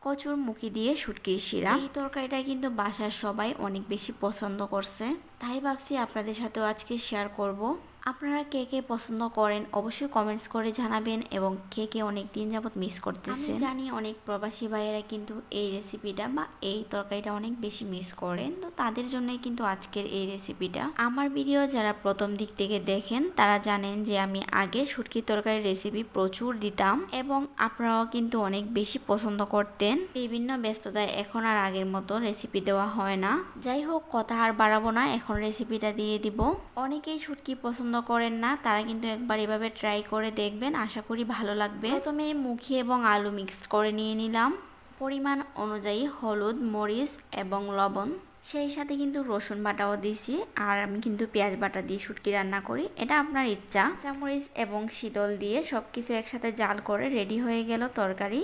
কচুরমুখী দিয়ে শুটকির শিরা। এই তরকারিটা কিন্তু বাসার সবাই অনেক বেশি পছন্দ করছে, তাই ভাবছি আপনাদের সাথেও আজকে শেয়ার করব। আপনারা কে কে পছন্দ করেন অবশ্যই কমেন্টস করে জানাবেন, এবং কে কে অনেক দিন যাবত মিস করতেছেন। আমি জানি অনেক প্রবাসী ভাইয়েরা কিন্তু এই রেসিপিটা বা এই তরকারিটা অনেক বেশি মিস করেন, তো তাদের জন্যই কিন্তু আজকের এই রেসিপিটা। আমার ভিডিও যারা প্রথম দিক থেকে দেখেন তারা জানেন যে আমি আগে শুটকির তরকারির রেসিপি প্রচুর দিতাম, এবং আপনারাও কিন্তু অনেক বেশি পছন্দ করতেন। বিভিন্ন ব্যস্ততায় এখন আর আগের মতো রেসিপি দেওয়া হয় না। যাই হোক, কথা আর বাড়াবো না, এখন রেসিপিটা দিয়ে দিব। অনেকেই শুটকি পছন্দ করেন না, তারা কিন্তু একবার এভাবে ট্রাই করে দেখবেন, আশা করি ভালো লাগবে। প্রথমে মুখি এবং আলু মিক্স করে নিয়ে নিলাম, পরিমাণ অনুযায়ী হলুদ, মরিচ এবং লবণ, সেই সাথে কিন্তু রসুন বাটাও দিয়েছি। আর আমি কিন্তু পেঁয়াজ বাটা দিয়ে শুটকি রান্না করি, এটা আপনার ইচ্ছা। কাঁচামরিচ এবং শীতল দিয়ে সবকিছু একসাথে জাল করে রেডি হয়ে গেল তরকারি।